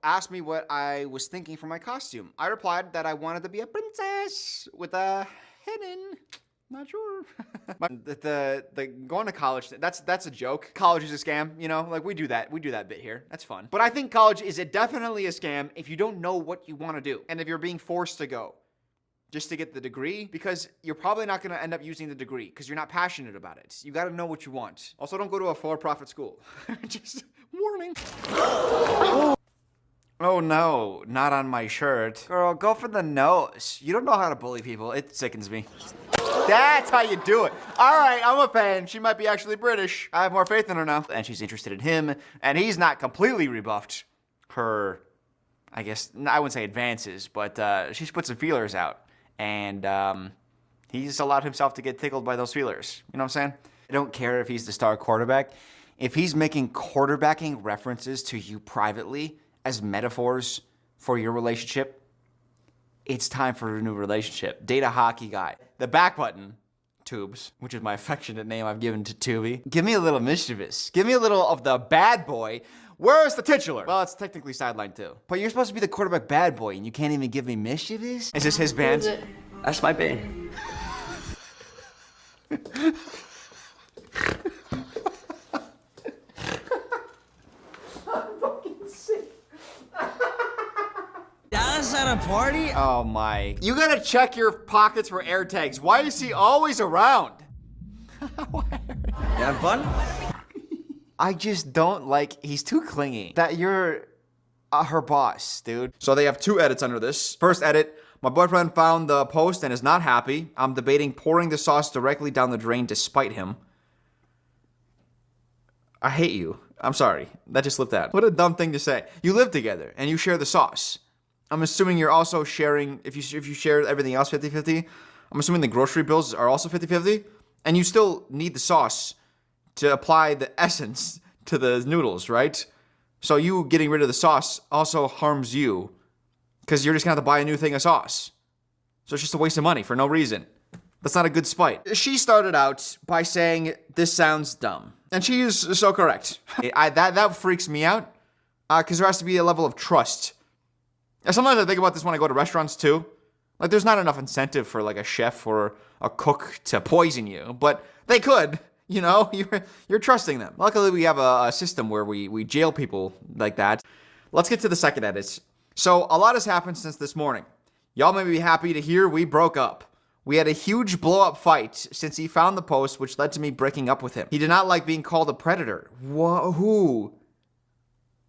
asked me what I was thinking for my costume. I replied that I wanted to be a princess with a hidden. Not sure. But the going to college, that's a joke. College is a scam, you know? Like, we do that bit here. That's fun. But I think college is definitely a scam if you don't know what you want to do. And if you're being forced to go just to get the degree, because you're probably not going to end up using the degree because you're not passionate about it. You got to know what you want. Also, don't go to a for-profit school. Just warning. Oh no, not on my shirt. Girl, go for the nose. You don't know how to bully people. It sickens me. That's how you do it. All right, I'm a fan. She might be actually British. I have more faith in her now. And she's interested in him, and he's not completely rebuffed her, I guess, I wouldn't say advances, but she's put some feelers out. And he's allowed himself to get tickled by those feelers. You know what I'm saying? I don't care if he's the star quarterback. If he's making quarterbacking references to you privately as metaphors for your relationship, it's time for a new relationship. Date a hockey guy. The back button, Tubes, which is my affectionate name I've given to Tubby. Give me a little mischievous. Give me a little of the bad boy. Where's the titular? Well, it's technically sideline too. But you're supposed to be the quarterback bad boy, and you can't even give me mischievous? Is this his band? That's my band. Dallas at a party? Oh my. You gotta check your pockets for air tags. Why is he always around? You have fun? I just don't like, he's too clingy. That you're her boss, dude. So they have two edits under this. First edit, my boyfriend found the post and is not happy. I'm debating pouring the sauce directly down the drain to spite him. I hate you. I'm sorry. That just slipped out. What a dumb thing to say. You live together and you share the sauce. I'm assuming you're also sharing, if you share everything else 50-50, I'm assuming the grocery bills are also 50-50, and you still need the sauce to apply the essence to the noodles, right? So you getting rid of the sauce also harms you because you're just gonna have to buy a new thing of sauce. So it's just a waste of money for no reason. That's not a good spite. She started out by saying, this sounds dumb. And she is so correct. That freaks me out because there has to be a level of trust. And sometimes I think about this when I go to restaurants too. Like, there's not enough incentive for like a chef or a cook to poison you, but they could. You know, you're trusting them. Luckily, we have a system where we jail people like that. Let's get to the second edit. So a lot has happened since this morning. Y'all may be happy to hear we broke up. We had a huge blow-up fight since he found the post, which led to me breaking up with him. He did not like being called a predator. Who?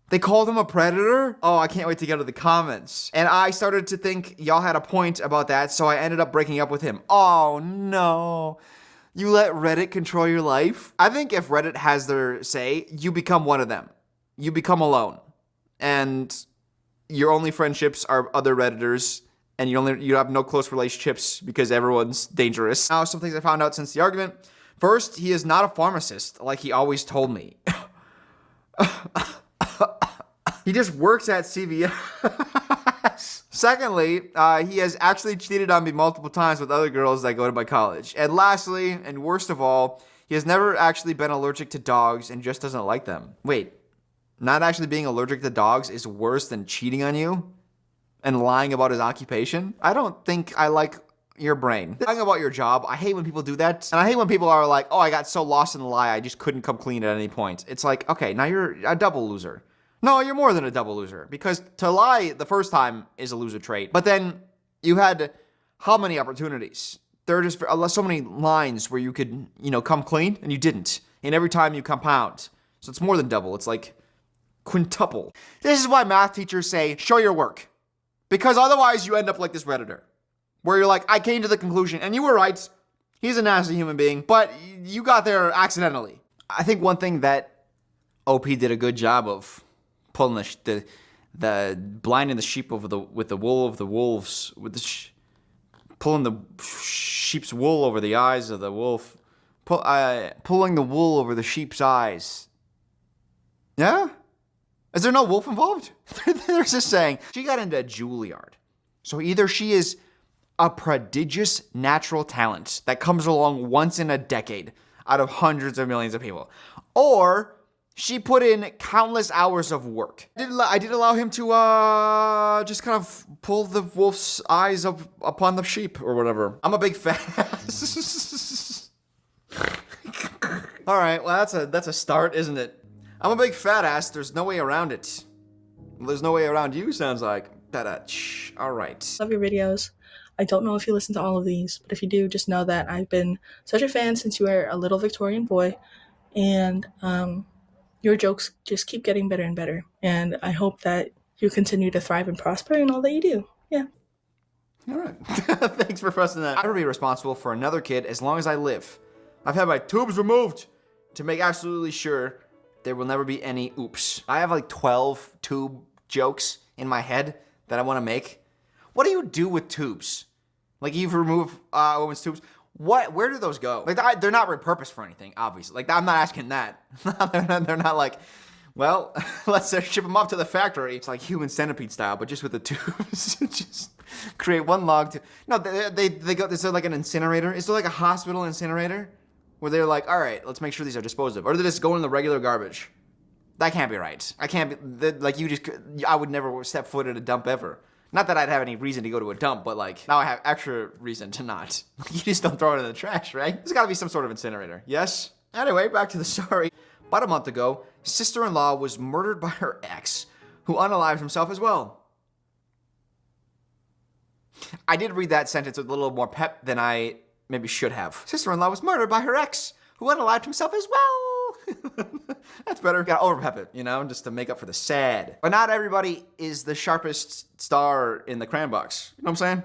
They called him a predator? Oh, I can't wait to get to the comments. And I started to think y'all had a point about that, so I ended up breaking up with him. Oh, no. You let Reddit control your life? I think if Reddit has their say, you become one of them. You become alone. And your only friendships are other Redditors, and you have no close relationships because everyone's dangerous. Now, some things I found out since the argument. First, he is not a pharmacist, like he always told me. He just works at CVS. Secondly, he has actually cheated on me multiple times with other girls that go to my college. And lastly, and worst of all, he has never actually been allergic to dogs and just doesn't like them. Wait, not actually being allergic to dogs is worse than cheating on you and lying about his occupation? I don't think I like your brain. Lying about your job, I hate when people do that. And I hate when people are like, oh, I got so lost in the lie, I just couldn't come clean at any point. It's like, okay, now you're a double loser. No, you're more than a double loser, because to lie the first time is a loser trait. But then you had how many opportunities? There are just so many lines where you could, come clean, and you didn't. And every time you compound. So it's more than double. It's like quintuple. This is why math teachers say, show your work. Because otherwise you end up like this Redditor, where you're like, I came to the conclusion, and you were right. He's a nasty human being, but you got there accidentally. I think one thing that OP did a good job of pulling the blinding the sheep with the wool of the wolves, pulling the sheep's wool over the eyes of the wolf, pulling the wool over the sheep's eyes. Yeah? Is there no wolf involved? They're just saying she got into Juilliard. So either she is a prodigious natural talent that comes along once in a decade out of hundreds of millions of people, or She put in countless hours of work. I did allow him to just kind of pull the wolf's eyes up upon the sheep or whatever. I'm a big fan. All right, well that's a start, isn't it? I'm a big fat ass. There's no way around it. There's no way around you. Sounds like all right. Love your videos. I don't know if you listen to all of these, but if you do, just know that I've been such a fan since you were a little Victorian boy, and your jokes just keep getting better and better. And I hope that you continue to thrive and prosper in all that you do. Yeah. All right. Thanks for pressing that. I will be responsible for another kid as long as I live. I've had my tubes removed to make absolutely sure there will never be any oops. I have like 12 tube jokes in my head that I want to make. What do you do with tubes? Like, you've removed women's tubes. Where do those go? Like, they're not repurposed for anything, obviously. Like, I'm not asking that. They're not like, well, let's ship them up to the factory. It's like human centipede style, but just with the tubes. Just create one log. No, they go. Is there like an incinerator? Is there like a hospital incinerator where they're like, all right, let's make sure these are disposed of, or do they just go in the regular garbage? That can't be right. I can't be like I would never step foot at a dump ever. Not that I'd have any reason to go to a dump, but like, now I have extra reason to not. You just don't throw it in the trash, right? There's gotta be some sort of incinerator, yes? Anyway, back to the story. About a month ago, his sister-in-law was murdered by her ex, who unalived himself as well. I did read that sentence with a little more pep than I maybe should have. Sister-in-law was murdered by her ex, who unalived himself as well. That's better. Gotta overpep it, you know, just to make up for the sad. But not everybody is the sharpest star in the cram box. You know what I'm saying?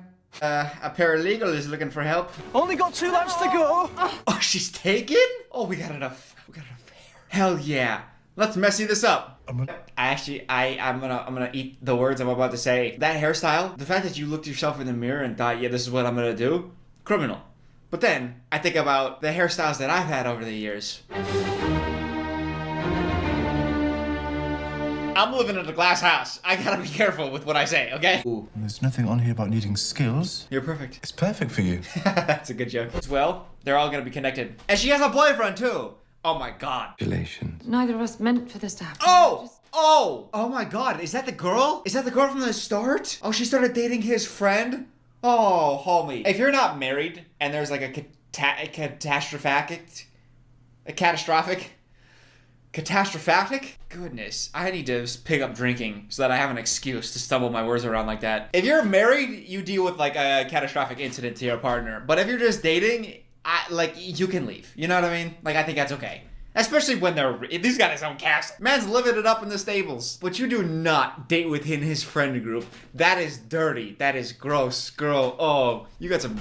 A paralegal is looking for help. Only got 2 laps to go. Oh, she's taken? Oh, we got enough. We got enough hair. Hell yeah. Let's messy this up. I'm gonna eat the words I'm about to say. That hairstyle, the fact that you looked yourself in the mirror and thought, yeah, this is what I'm gonna do, criminal. But then I think about the hairstyles that I've had over the years. I'm living in a glass house. I gotta be careful with what I say, okay? Ooh. There's nothing on here about needing skills. You're perfect. It's perfect for you. That's a good joke. Well, they're all gonna be connected. And she has a boyfriend too. Oh my god. Congratulations. Neither of us meant for this to happen. Oh my god. Is that the girl? Is that the girl from the start? Oh, she started dating his friend? Oh, homie. If you're not married and there's like a catastrophic? Goodness, I need to pick up drinking so that I have an excuse to stumble my words around like that. If you're married, you deal with like a catastrophic incident to your partner. But if you're just dating, you can leave. You know what I mean? Like, I think that's okay. Especially when he's got his own castle. Man's living it up in the stables. But you do not date within his friend group. That is dirty. That is gross, girl. Oh, you got some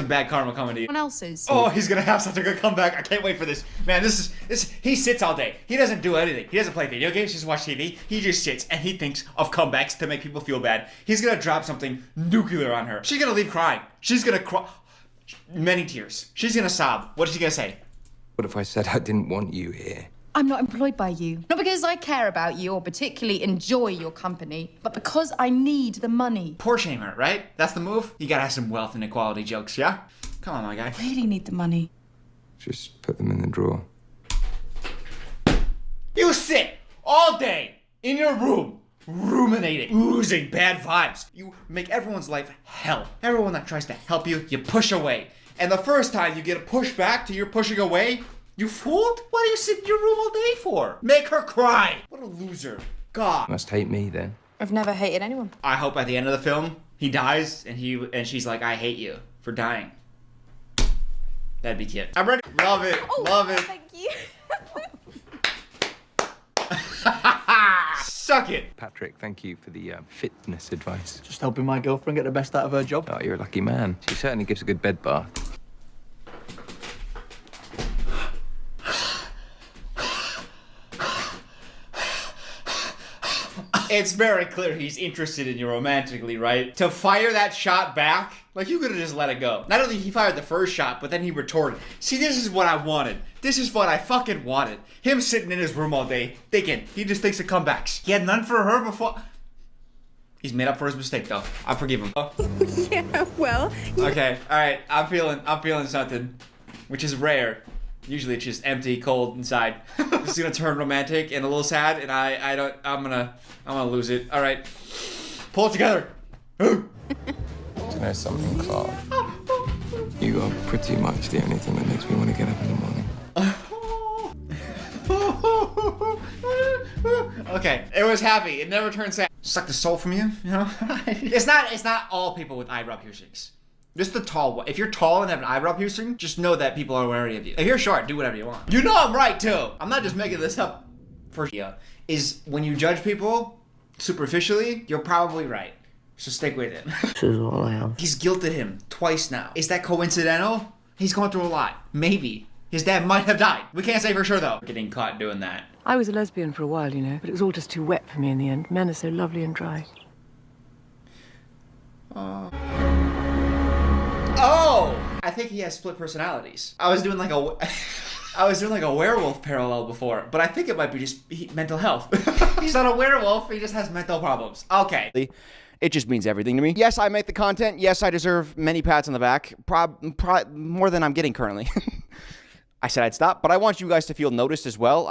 bad karma coming to you. Someone else's. Oh, he's gonna have such a good comeback. I can't wait for this. Man, this he sits all day. He doesn't do anything. He doesn't play video games, he doesn't watch TV. He just sits and he thinks of comebacks to make people feel bad. He's gonna drop something nuclear on her. She's gonna leave crying. She's gonna cry. Many tears. She's gonna sob. What is she gonna say? What if I said I didn't want you here? I'm not employed by you. Not because I care about you or particularly enjoy your company, but because I need the money. Poor shamer, right? That's the move? You gotta have some wealth and equality jokes, yeah? Come on, my guy. I really need the money. Just put them in the drawer. You sit all day in your room, ruminating, oozing bad vibes. You make everyone's life hell. Everyone that tries to help you, you push away. And the first time you get a push back to your pushing away, you fooled? What do you sit in your room all day for? Make her cry. What a loser. God. Must hate me then. I've never hated anyone. I hope at the end of the film, he dies and she's like, I hate you for dying. That'd be cute. I'm ready. Love it. Love it. Thank you. Suck it. Patrick, thank you for the fitness advice. Just helping my girlfriend get the best out of her job. Oh, you're a lucky man. She certainly gives a good bed bath. It's very clear he's interested in you romantically, right? To fire that shot back, like, you could have just let it go. Not only he fired the first shot, but then he retorted. See, this is what I wanted. This is what I fucking wanted. Him sitting in his room all day, thinking. He just thinks of comebacks. He had none for her before. He's made up for his mistake, though. I forgive him. Oh. Yeah, well. Okay, all right. I'm feeling something, which is rare. Usually it's just empty, cold inside. It's gonna turn romantic and a little sad, and I'm gonna lose it. All right, pull it together. Do you know something, Clark? You are pretty much the only thing that makes me want to get up in the morning. Okay, it was happy. It never turned sad. Suck the soul from you, you know? It's not all people with eyebrow piercings. Just the tall one. If you're tall and have an eyebrow piercing, just know that people are wary of you. If you're short, do whatever you want. You know I'm right too. I'm not just making this up for is when you judge people superficially, you're probably right. So stick with it. This is all I have. He's guilted him twice now. Is that coincidental? He's going through a lot. Maybe. His dad might have died. We can't say for sure though. Getting caught doing that. I was a lesbian for a while, you know, but it was all just too wet for me in the end. Men are so lovely and dry. Oh! I think he has split personalities. I was doing like a werewolf parallel before, but I think it might be just mental health. He's not a werewolf, he just has mental problems. Okay. It just means everything to me. Yes, I make the content. Yes, I deserve many pats on the back. More than I'm getting currently. I said I'd stop, but I want you guys to feel noticed as well.